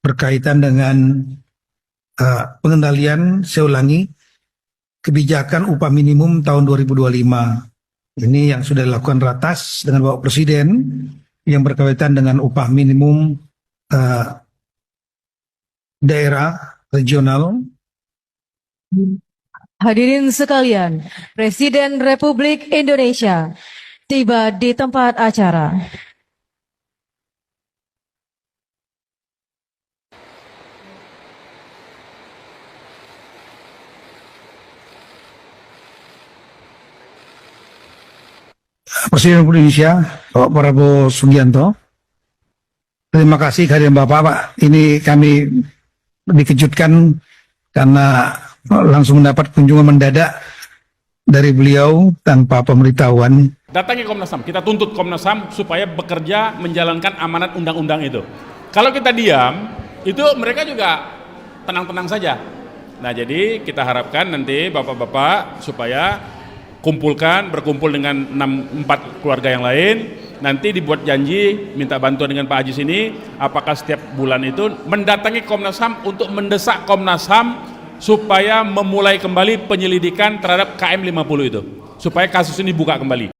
berkaitan dengan pengendalian, saya ulangi, kebijakan upah minimum tahun 2025. Ini yang sudah dilakukan ratas dengan Bapak Presiden yang berkaitan dengan upah minimum daerah regional. Hadirin sekalian, Presiden Republik Indonesia tiba di tempat acara. Presiden Republik Indonesia, Bapak Prabowo Subianto. Terima kasih kehadiran Bapak, Pak. Ini kami dikejutkan karena langsung mendapat kunjungan mendadak dari beliau tanpa pemberitahuan. Datangi Komnas HAM, kita tuntut Komnas HAM supaya bekerja menjalankan amanat undang-undang itu. Kalau kita diam, itu mereka juga tenang-tenang saja. Nah, jadi kita harapkan nanti Bapak-Bapak supaya berkumpul dengan 4 keluarga yang lain, nanti dibuat janji, minta bantuan dengan Pak Haji sini, apakah setiap bulan itu mendatangi Komnas HAM untuk mendesak Komnas HAM supaya memulai kembali penyelidikan terhadap KM 50 itu, supaya kasus ini buka kembali.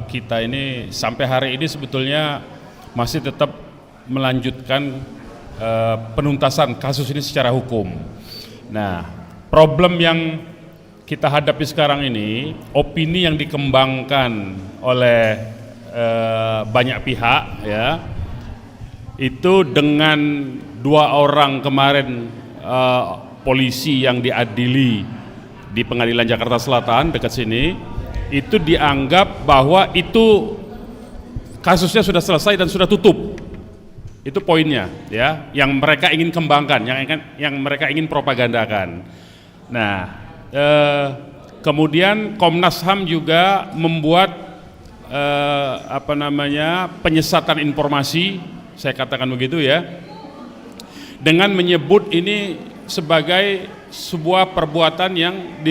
Kita ini sampai hari ini sebetulnya masih tetap melanjutkan penuntasan kasus ini secara hukum. Nah, problem yang kita hadapi sekarang ini, opini yang dikembangkan oleh banyak pihak, ya, itu dengan 2 orang kemarin polisi yang diadili di Pengadilan Jakarta Selatan dekat sini, itu dianggap bahwa itu kasusnya sudah selesai dan sudah tutup. Itu poinnya, ya, yang mereka ingin kembangkan, yang mereka ingin propagandakan. Nah, kemudian Komnas HAM juga membuat penyesatan informasi, saya katakan begitu, ya, dengan menyebut ini sebagai sebuah perbuatan yang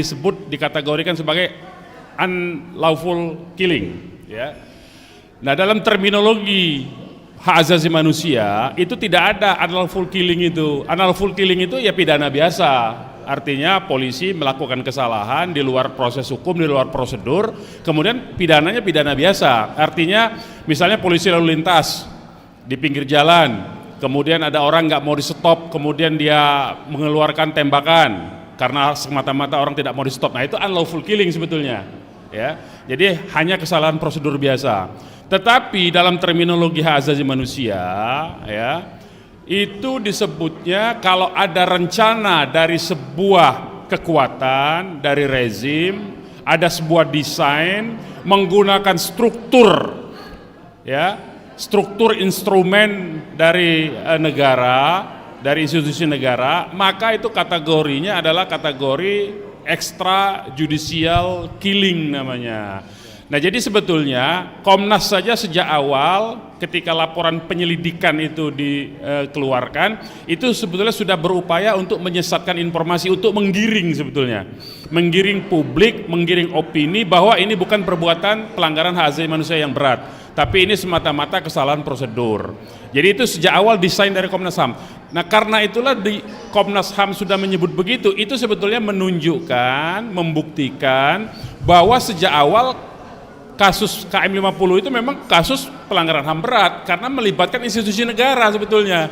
dikategorikan sebagai unlawful killing, ya. Nah, dalam terminologi hak asasi manusia itu tidak ada unlawful killing itu. Unlawful killing itu ya pidana biasa. Artinya polisi melakukan kesalahan di luar proses hukum, di luar prosedur, kemudian pidananya pidana biasa. Artinya misalnya polisi lalu lintas di pinggir jalan, kemudian ada orang nggak mau di stop, kemudian dia mengeluarkan tembakan karena semata-mata orang tidak mau di stop. Nah, itu unlawful killing sebetulnya. Ya, jadi hanya kesalahan prosedur biasa. Tetapi dalam terminologi hak asasi manusia, ya, itu disebutnya kalau ada rencana dari sebuah kekuatan, dari rezim, ada sebuah desain menggunakan struktur, ya, struktur instrumen dari negara, dari institusi negara, maka itu kategorinya adalah kategori extrajudicial killing namanya. Nah, jadi sebetulnya Komnas saja sejak awal ketika laporan penyelidikan itu dikeluarkan, itu sebetulnya sudah berupaya untuk menyesatkan informasi, untuk menggiring sebetulnya, menggiring publik, menggiring opini bahwa ini bukan perbuatan pelanggaran hak asasi manusia yang berat, tapi ini semata-mata kesalahan prosedur. Jadi itu sejak awal desain dari Komnas HAM. Nah, karena itulah di Komnas HAM sudah menyebut begitu, itu sebetulnya menunjukkan, membuktikan bahwa sejak awal kasus KM 50 itu memang kasus pelanggaran HAM berat karena melibatkan institusi negara sebetulnya.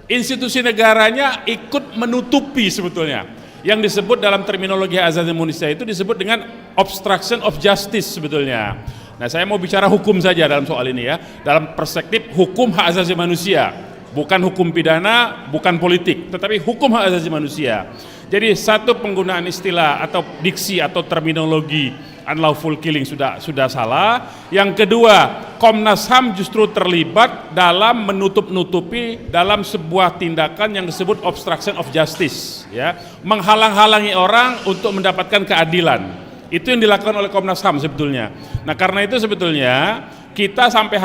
Institusi negaranya ikut menutupi sebetulnya. Yang disebut dalam terminologi hak asasi manusia itu disebut dengan obstruction of justice sebetulnya. Nah, saya mau bicara hukum saja dalam soal ini ya, dalam perspektif hukum hak asasi manusia, bukan hukum pidana, bukan politik, tetapi hukum hak asasi manusia. Jadi satu, penggunaan istilah atau diksi atau terminologi unlawful killing sudah salah. Yang kedua, Komnas HAM justru terlibat dalam menutup-nutupi dalam sebuah tindakan yang disebut obstruction of justice, ya, menghalang-halangi orang untuk mendapatkan keadilan. Itu yang dilakukan oleh Komnas HAM sebetulnya. Nah, karena itu sebetulnya kita sampai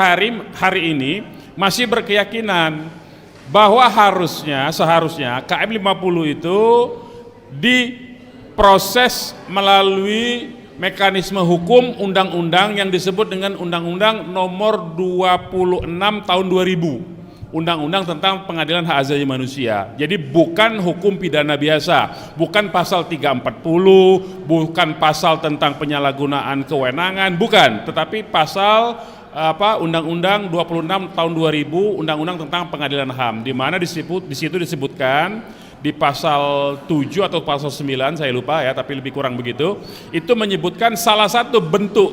hari ini masih berkeyakinan bahwa seharusnya KM 50 itu diproses melalui mekanisme hukum undang-undang yang disebut dengan Undang-Undang Nomor 26 Tahun 2000, Undang-Undang tentang Pengadilan Hak Asasi Manusia. Jadi bukan hukum pidana biasa, bukan pasal 340, bukan pasal tentang penyalahgunaan kewenangan, bukan, tetapi pasal Undang-Undang 26 Tahun 2000, Undang-Undang tentang Pengadilan HAM, di mana di situ disebutkan di pasal 7 atau pasal 9, saya lupa ya, tapi lebih kurang begitu, itu menyebutkan salah satu bentuk,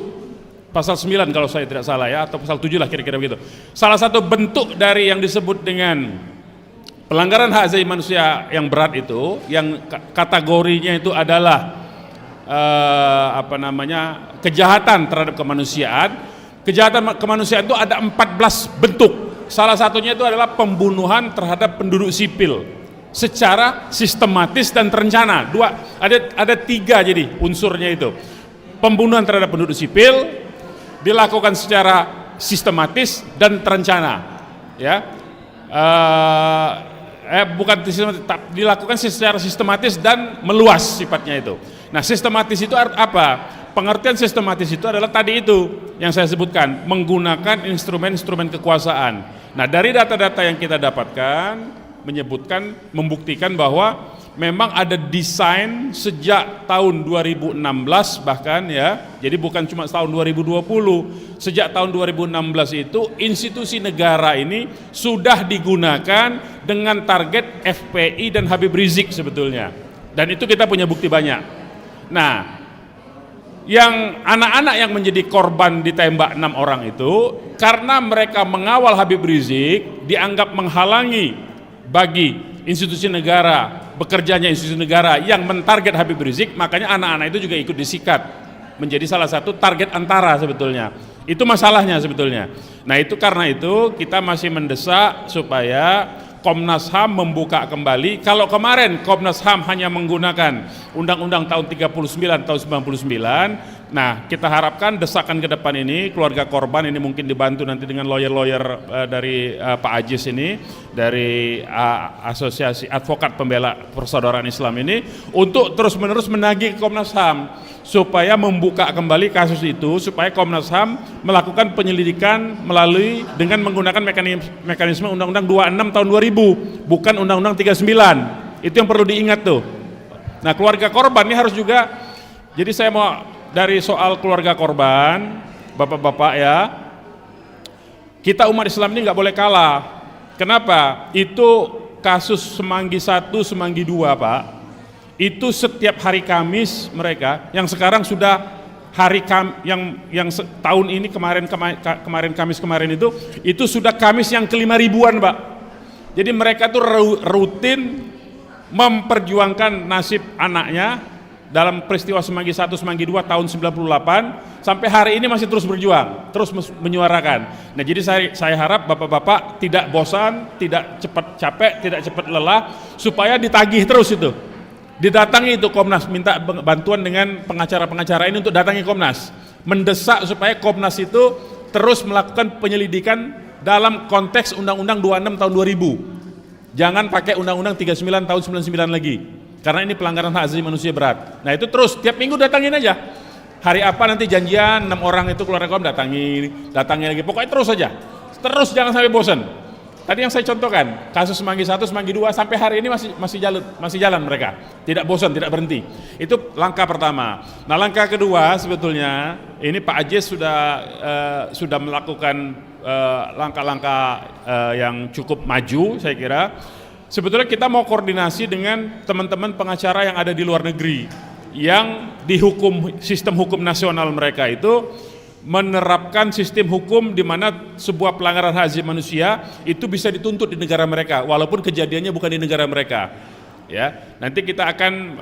pasal 9 kalau saya tidak salah ya, atau pasal 7 lah kira-kira begitu, salah satu bentuk dari yang disebut dengan pelanggaran hak asasi manusia yang berat itu, yang kategorinya itu adalah kejahatan terhadap kemanusiaan. Kejahatan kemanusiaan itu ada 14 bentuk, salah satunya itu adalah pembunuhan terhadap penduduk sipil secara sistematis dan terencana. Ada 3 jadi unsurnya itu. Pembunuhan terhadap penduduk sipil dilakukan secara sistematis dan terencana, ya. Dilakukan secara sistematis dan meluas sifatnya itu. Nah, sistematis itu apa? Pengertian sistematis itu adalah tadi itu yang saya sebutkan, menggunakan instrumen-instrumen kekuasaan. Nah, dari data-data yang kita dapatkan membuktikan bahwa memang ada desain sejak tahun 2016 bahkan ya, jadi bukan cuma tahun 2020. Sejak tahun 2016 itu institusi negara ini sudah digunakan dengan target FPI dan Habib Rizik sebetulnya, dan itu kita punya bukti banyak. Nah, yang anak-anak yang menjadi korban ditembak 6 orang itu karena mereka mengawal Habib Rizik, dianggap menghalangi bagi institusi negara, bekerjanya institusi negara yang mentarget Habib Rizik, makanya anak-anak itu juga ikut disikat menjadi salah satu target antara sebetulnya. Itu masalahnya sebetulnya. Nah, itu karena itu kita masih mendesak supaya Komnas HAM membuka kembali. Kalau kemarin Komnas HAM hanya menggunakan Undang-Undang tahun 39 tahun 99, nah kita harapkan desakan ke depan ini keluarga korban ini mungkin dibantu nanti dengan lawyer-lawyer dari Pak Ajis ini, dari Asosiasi Advokat Pembela Persaudaraan Islam ini, untuk terus-menerus menagih Komnas HAM supaya membuka kembali kasus itu, supaya Komnas HAM melakukan penyelidikan melalui dengan menggunakan mekanisme Undang-Undang 26 tahun 2000, bukan Undang-Undang 39. Itu yang perlu diingat tuh. Nah, keluarga korban ini harus juga, jadi saya mau dari soal keluarga korban, bapak-bapak ya, kita umat Islam ini nggak boleh kalah. Kenapa? Itu kasus Semanggi 1, Semanggi 2, Pak. Itu setiap hari Kamis mereka, yang sekarang sudah yang tahun ini kemarin Kamis kemarin itu sudah Kamis yang ke-5.000-an, Pak. Jadi mereka tuh rutin memperjuangkan nasib anaknya dalam peristiwa Semanggi 1, Semanggi 2 tahun 98 sampai hari ini masih terus berjuang, terus menyuarakan. Nah, jadi saya harap bapak-bapak tidak bosan, tidak cepat capek, tidak cepat lelah, supaya ditagih terus itu. Didatangi itu Komnas, minta bantuan dengan pengacara-pengacara ini untuk datangi Komnas, mendesak supaya Komnas itu terus melakukan penyelidikan dalam konteks Undang-Undang 26 tahun 2000. Jangan pakai Undang-Undang 39 tahun 99 lagi, karena ini pelanggaran hak asasi manusia berat. Nah, itu terus tiap minggu datangin aja. Hari apa nanti janjian 6 orang itu keluarga Komnas, datangi lagi. Pokoknya terus saja. Terus, jangan sampai bosan. tadi yang saya contohkan, kasus Semanggi 1, Semanggi 2 sampai hari ini masih jalan mereka. Tidak bosan, tidak berhenti. Itu langkah pertama. Nah, langkah kedua sebetulnya ini Pak Ajis sudah melakukan langkah-langkah yang cukup maju, saya kira. Sebetulnya kita mau koordinasi dengan teman-teman pengacara yang ada di luar negeri yang dihukum sistem hukum nasional mereka itu menerapkan sistem hukum di mana sebuah pelanggaran hak asasi manusia itu bisa dituntut di negara mereka walaupun kejadiannya bukan di negara mereka. Ya, nanti kita akan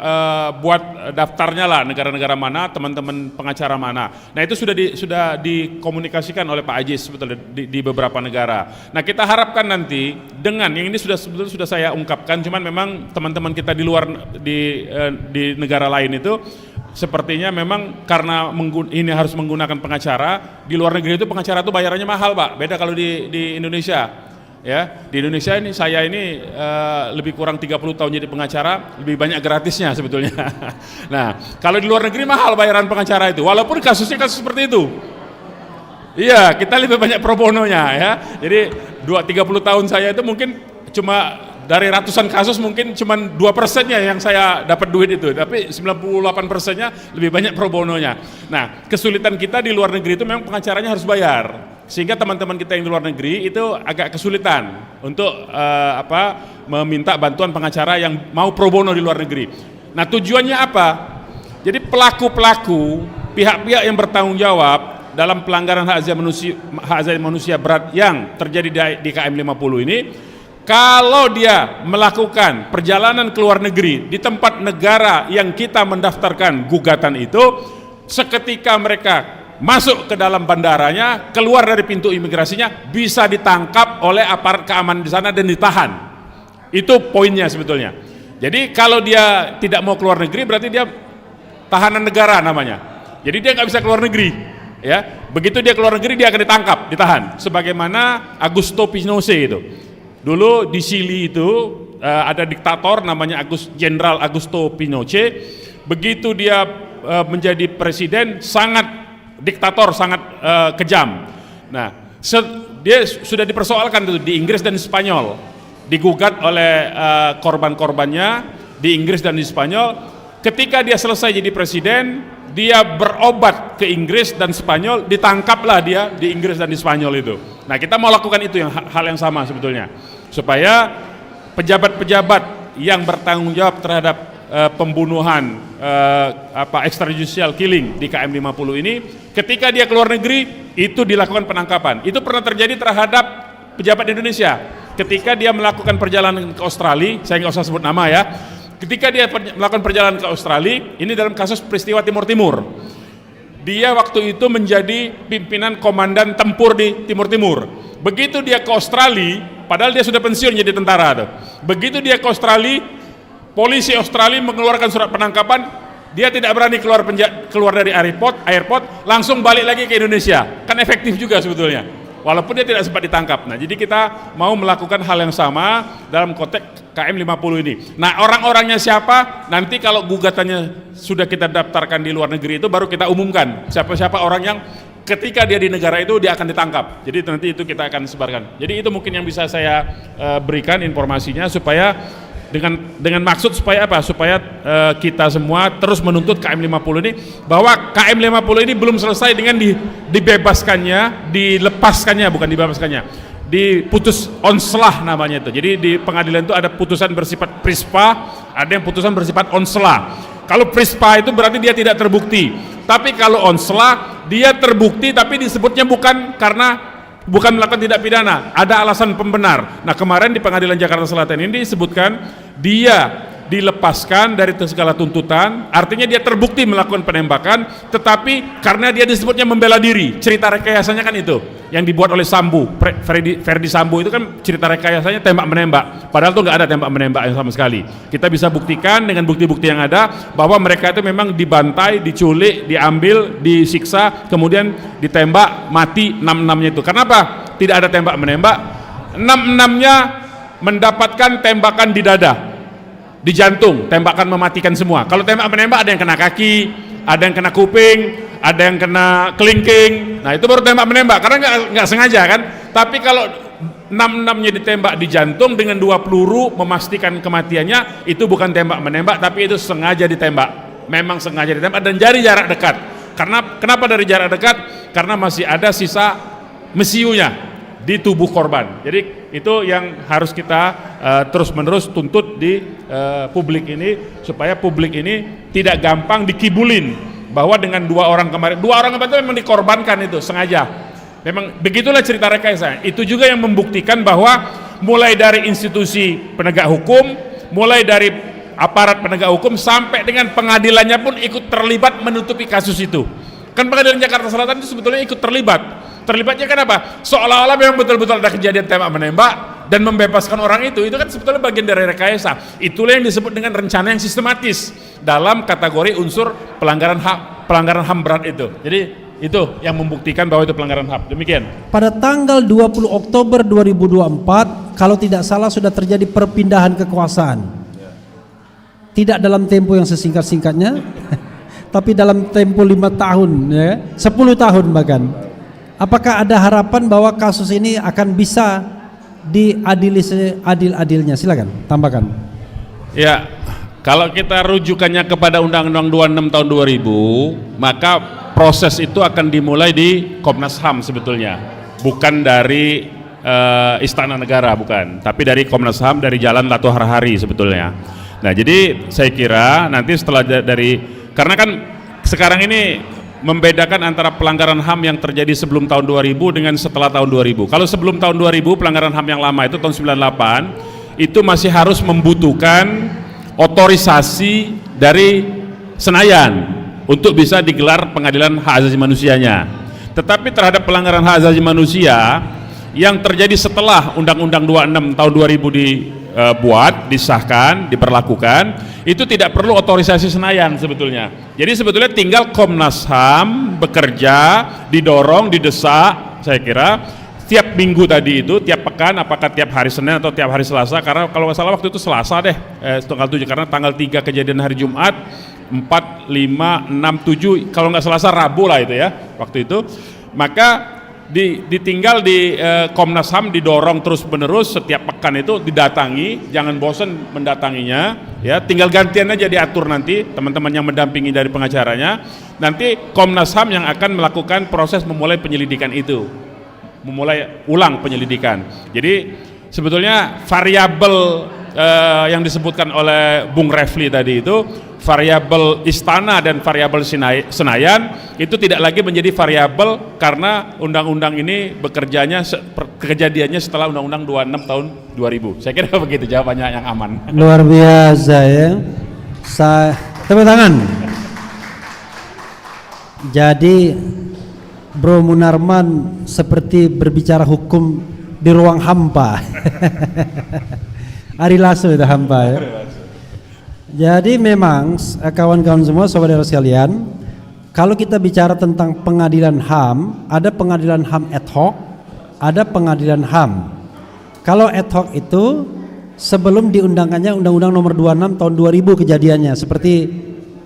buat daftarnya lah, negara-negara mana, teman-teman pengacara mana. Nah, itu sudah dikomunikasikan oleh Pak Ajis sebetulnya di beberapa negara. Nah, kita harapkan nanti dengan yang ini sebetulnya sudah saya ungkapkan, cuman memang teman-teman kita di luar di negara lain itu sepertinya memang karena ini harus menggunakan pengacara. Di luar negeri itu pengacara itu bayarannya mahal, Pak. Beda kalau di Indonesia. Ya, di Indonesia ini saya ini lebih kurang 30 tahun jadi pengacara, lebih banyak gratisnya sebetulnya. Nah, kalau di luar negeri mahal bayaran pengacara itu, walaupun kasusnya kasus seperti itu. Iya, kita lebih banyak pro bononya ya. Jadi 30 tahun saya itu mungkin cuma dari ratusan kasus mungkin cuma 2%-nya yang saya dapat duit itu, tapi 98%-nya lebih banyak pro bononya. Nah, kesulitan kita di luar negeri itu memang pengacaranya harus bayar. Sehingga teman-teman kita yang di luar negeri itu agak kesulitan untuk meminta bantuan pengacara yang mau pro bono di luar negeri. Nah, tujuannya apa? Jadi pelaku-pelaku, pihak-pihak yang bertanggung jawab dalam pelanggaran hak asasi manusia berat yang terjadi di KM 50 ini, kalau dia melakukan perjalanan ke luar negeri di tempat negara yang kita mendaftarkan gugatan itu, seketika mereka masuk ke dalam bandaranya, keluar dari pintu imigrasinya, bisa ditangkap oleh aparat keamanan di sana dan ditahan. Itu poinnya sebetulnya. Jadi kalau dia tidak mau keluar negeri, berarti dia tahanan negara namanya. Jadi dia nggak bisa keluar negeri. Ya, begitu dia keluar negeri dia akan ditangkap, ditahan. Sebagaimana Augusto Pinochet itu. Dulu di Chili itu ada diktator namanya Jenderal Augusto Pinochet. Begitu dia menjadi presiden, sangat diktator, sangat kejam. Nah, dia sudah dipersoalkan itu di Inggris dan di Spanyol, digugat oleh korban-korbannya di Inggris dan di Spanyol. Ketika dia selesai jadi presiden, dia berobat ke Inggris dan Spanyol, ditangkaplah dia di Inggris dan di Spanyol itu. Nah, kita mau lakukan itu hal yang sama sebetulnya, supaya pejabat-pejabat yang bertanggung jawab terhadap pembunuhan extrajudicial killing di KM 50 ini, ketika dia keluar negeri itu dilakukan penangkapan. Itu pernah terjadi terhadap pejabat Indonesia ketika dia melakukan perjalanan ke Australia. Saya nggak usah sebut nama ya. Ketika dia melakukan perjalanan ke Australia, ini dalam kasus peristiwa Timur Timur. Dia waktu itu menjadi pimpinan komandan tempur di Timur Timur. Begitu dia ke Australia, padahal dia sudah pensiun jadi tentara tuh. Begitu dia ke Australia, polisi Australia mengeluarkan surat penangkapan, dia tidak berani keluar dari airport, langsung balik lagi ke Indonesia. Kan efektif juga sebetulnya, walaupun dia tidak sempat ditangkap. Nah, jadi kita mau melakukan hal yang sama dalam konteks KM 50 ini. Nah, orang-orangnya siapa? Nanti kalau gugatannya sudah kita daftarkan di luar negeri itu baru kita umumkan siapa-siapa orang yang ketika dia di negara itu dia akan ditangkap. Jadi nanti itu kita akan sebarkan. Jadi itu mungkin yang bisa saya berikan informasinya supaya dengan maksud supaya apa? Supaya kita semua terus menuntut KM 50 ini, bahwa KM 50 ini belum selesai dengan dibebaskannya, dilepaskannya, bukan dibebaskannya, diputus onslah namanya itu. Jadi di pengadilan itu ada putusan bersifat prispa, ada yang putusan bersifat onslah. Kalau prispa itu berarti dia tidak terbukti, tapi kalau onslah dia terbukti tapi disebutnya bukan melakukan tindak pidana, ada alasan pembenar. Nah, kemarin di Pengadilan Jakarta Selatan ini disebutkan dia dilepaskan dari segala tuntutan, artinya dia terbukti melakukan penembakan, tetapi karena dia disebutnya membela diri. Cerita rekayasanya kan itu yang dibuat oleh Sambo, Ferdi Sambo itu kan cerita rekayasanya tembak menembak, padahal tuh nggak ada tembak menembak yang sama sekali. Kita bisa buktikan dengan bukti-bukti yang ada bahwa mereka itu memang dibantai, diculik, diambil, disiksa, kemudian ditembak mati 6-6-nya itu. Kenapa tidak ada tembak menembak? 6-6-nya mendapatkan tembakan di dada, di jantung, tembakan mematikan semua. Kalau tembak menembak ada yang kena kaki, ada yang kena kuping, ada yang kena kelingking. Nah, itu baru tembak menembak karena nggak sengaja kan. Tapi kalau 6-6-nya ditembak di jantung dengan 2 peluru memastikan kematiannya. Itu bukan tembak menembak, tapi itu sengaja ditembak. Memang sengaja ditembak dan dari jarak dekat. Karena kenapa dari jarak dekat? Karena masih ada sisa mesiunya di tubuh korban. Jadi itu yang harus kita terus-menerus tuntut di publik ini, supaya publik ini tidak gampang dikibulin bahwa dengan 2 orang kemarin, 2 orang kemarin itu memang dikorbankan, itu sengaja. Memang begitulah cerita rekayasa. Itu juga yang membuktikan bahwa mulai dari institusi penegak hukum, mulai dari aparat penegak hukum sampai dengan pengadilannya pun ikut terlibat menutupi kasus itu. Kan pengadilan Jakarta Selatan itu sebetulnya ikut terlibat. Terlibatnya kenapa? Seolah-olah memang betul-betul ada kejadian tembak menembak dan membebaskan orang itu kan sebetulnya bagian dari rekayasa. Itulah yang disebut dengan rencana yang sistematis dalam kategori unsur pelanggaran HAM berat itu. Jadi itu yang membuktikan bahwa itu pelanggaran HAM. Demikian. Pada tanggal 20 Oktober 2024, kalau tidak salah sudah terjadi perpindahan kekuasaan. Tidak dalam tempo yang sesingkat-singkatnya, tapi dalam tempo 5 tahun, ya, 10 tahun bahkan. Apakah ada harapan bahwa kasus ini akan bisa diadili seadil-adilnya? Silakan, tambahkan. Ya, kalau kita rujukannya kepada Undang-Undang 26 tahun 2000, maka proses itu akan dimulai di Komnas HAM sebetulnya, bukan dari Istana Negara, bukan, tapi dari Komnas HAM, dari Jalan Latuh Harhari sebetulnya. Nah, jadi saya kira nanti setelah karena kan sekarang ini membedakan antara pelanggaran HAM yang terjadi sebelum tahun 2000 dengan setelah tahun 2000. Kalau sebelum tahun 2000 pelanggaran HAM yang lama itu tahun 98 itu masih harus membutuhkan otorisasi dari Senayan untuk bisa digelar pengadilan hak asasi manusianya. Tetapi terhadap pelanggaran hak asasi manusia yang terjadi setelah Undang-Undang 26 tahun 2000 dibuat, disahkan, diperlakukan, itu tidak perlu otorisasi Senayan sebetulnya. Jadi sebetulnya tinggal Komnas HAM bekerja, didorong, didesak, saya kira tiap minggu tadi itu, tiap pekan, apakah tiap hari Senin atau tiap hari Selasa, karena kalau nggak salah waktu itu Selasa deh, tanggal 7, karena tanggal 3 kejadian hari Jumat, 4, 5, 6, 7, kalau nggak Selasa Rabu lah itu ya, waktu itu. Maka ditinggal di Komnas HAM didorong terus menerus setiap pekan itu didatangi, jangan bosan mendatanginya ya, tinggal gantian aja diatur nanti teman-teman yang mendampingi dari pengacaranya, nanti Komnas HAM yang akan melakukan proses memulai penyelidikan itu, memulai ulang penyelidikan. Jadi sebetulnya variabel yang disebutkan oleh Bung Refli tadi itu, variabel Istana dan variabel Senayan itu tidak lagi menjadi variabel karena undang-undang ini kejadiannya setelah Undang-Undang 26 tahun 2000. Saya kira begitu jawabannya yang aman. Luar biasa ya. Tepuk tangan. Jadi Bro Munarman seperti berbicara hukum di ruang hampa. Ari lasso itu hampa ya. Jadi memang kawan-kawan semua, saudara sekalian, kalau kita bicara tentang pengadilan HAM, ada pengadilan HAM ad hoc, ada pengadilan HAM. Kalau ad hoc itu sebelum diundangkannya Undang-Undang Nomor 26 tahun 2000 kejadiannya, seperti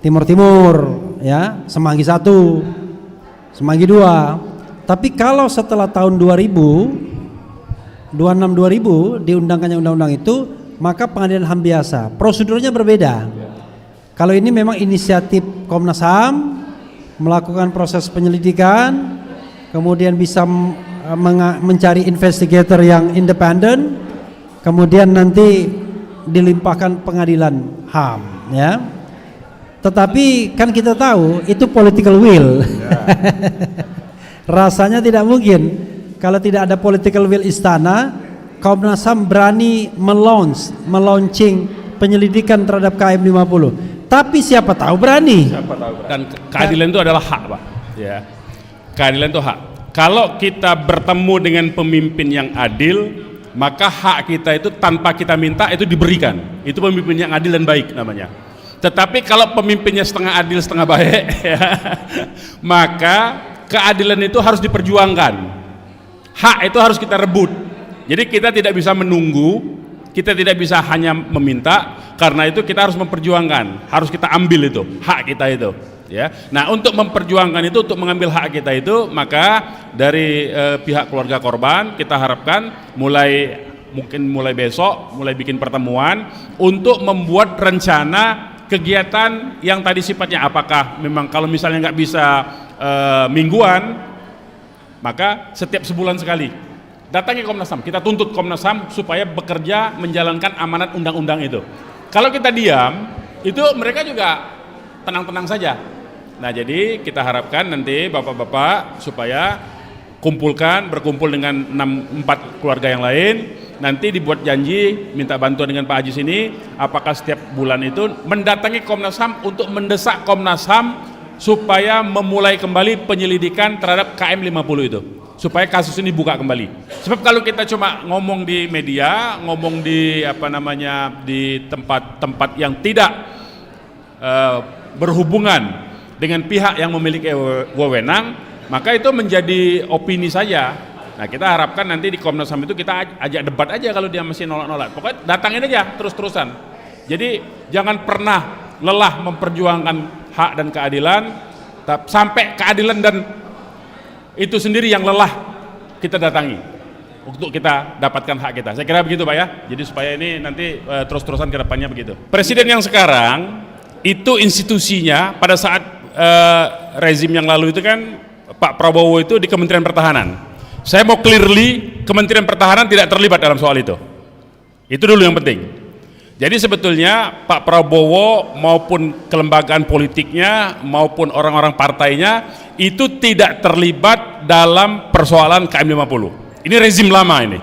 Timur Timur, ya, Semanggi 1, Semanggi 2. Tapi kalau setelah tahun 2000, 26 2000 diundangkannya undang-undang itu, maka pengadilan HAM biasa, prosedurnya berbeda. Kalau ini memang inisiatif Komnas HAM melakukan proses penyelidikan, kemudian bisa mencari investigator yang independen, kemudian nanti dilimpahkan pengadilan HAM, ya. Tetapi kan kita tahu itu political will. Rasanya tidak mungkin kalau tidak ada political will istana, Komnas HAM berani melaunching penyelidikan terhadap KM 50. Tapi siapa tahu berani. Dan keadilan itu adalah hak, Pak. Ya. Keadilan itu hak. Kalau kita bertemu dengan pemimpin yang adil, maka hak kita itu tanpa kita minta itu diberikan. Itu pemimpin yang adil dan baik namanya. Tetapi kalau pemimpinnya setengah adil setengah baik, ya, maka keadilan itu harus diperjuangkan. Hak itu harus kita rebut. Jadi kita tidak bisa menunggu, kita tidak bisa hanya meminta, karena itu kita harus memperjuangkan, harus kita ambil itu, hak kita itu. Ya. Nah, untuk memperjuangkan itu, untuk mengambil hak kita itu, maka dari pihak keluarga korban kita harapkan mungkin mulai besok mulai bikin pertemuan untuk membuat rencana kegiatan yang tadi sifatnya, apakah memang kalau misalnya nggak bisa mingguan, maka setiap sebulan sekali datangi Komnas HAM, kita tuntut Komnas HAM supaya bekerja menjalankan amanat undang-undang itu. Kalau kita diam, itu mereka juga tenang-tenang saja. Nah, jadi kita harapkan nanti bapak-bapak supaya berkumpul dengan 4 keluarga yang lain, nanti dibuat janji, minta bantuan dengan Pak Ajis ini, apakah setiap bulan itu mendatangi Komnas HAM untuk mendesak Komnas HAM supaya memulai kembali penyelidikan terhadap KM 50 itu, supaya kasus ini buka kembali. Sebab kalau kita cuma ngomong di media, ngomong di di tempat-tempat yang tidak berhubungan dengan pihak yang memiliki wewenang, maka itu menjadi opini saja. Nah, kita harapkan nanti di Komnas HAM itu kita ajak debat aja kalau dia masih nolak-nolak. Pokoknya datangin aja terus-terusan. Jadi jangan pernah lelah memperjuangkan hak dan keadilan, sampai keadilan dan itu sendiri yang lelah kita datangi untuk kita dapatkan hak kita. Saya kira begitu Pak ya. Jadi supaya ini nanti terus-terusan ke depannya begitu. Presiden yang sekarang itu institusinya pada saat rezim yang lalu itu kan Pak Prabowo itu di Kementerian Pertahanan. Saya mau clearly Kementerian Pertahanan tidak terlibat dalam soal itu. Itu dulu yang penting. Jadi sebetulnya Pak Prabowo maupun kelembagaan politiknya maupun orang-orang partainya itu tidak terlibat dalam persoalan KM 50. Ini rezim lama ini,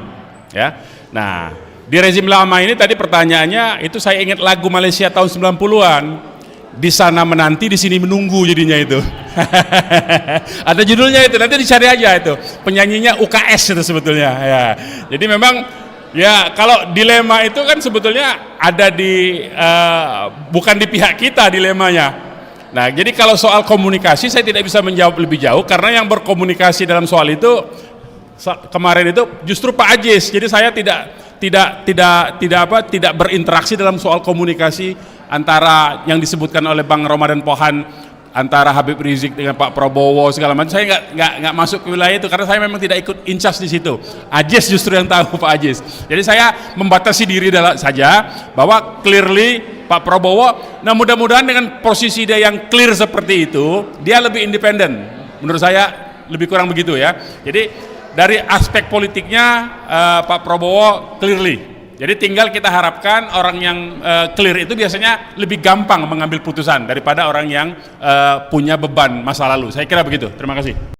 ya. Nah, di rezim lama ini tadi pertanyaannya itu saya ingat lagu Malaysia tahun 90-an. Di sana menanti, di sini menunggu jadinya itu. Ada judulnya itu, nanti dicari aja itu. Penyanyinya UKS itu sebetulnya, ya. Jadi memang ya kalau dilema itu kan sebetulnya ada bukan di pihak kita dilemanya. Nah, jadi kalau soal komunikasi saya tidak bisa menjawab lebih jauh karena yang berkomunikasi dalam soal itu kemarin itu justru Pak Ajis. Jadi saya tidak berinteraksi dalam soal komunikasi antara yang disebutkan oleh Bang Ramadan Pohan antara Habib Rizik dengan Pak Prabowo segala macam. Saya nggak masuk ke wilayah itu karena saya memang tidak ikut in charge di situ. Ajis justru yang tahu, Pak Ajis. Jadi saya membatasi diri saja bahwa clearly Pak Prabowo. Nah, mudah-mudahan dengan posisi dia yang clear seperti itu, dia lebih independen. Menurut saya lebih kurang begitu ya. Jadi dari aspek politiknya Pak Prabowo clearly. Jadi tinggal kita harapkan orang yang clear itu biasanya lebih gampang mengambil putusan daripada orang yang punya beban masa lalu. Saya kira begitu. Terima kasih.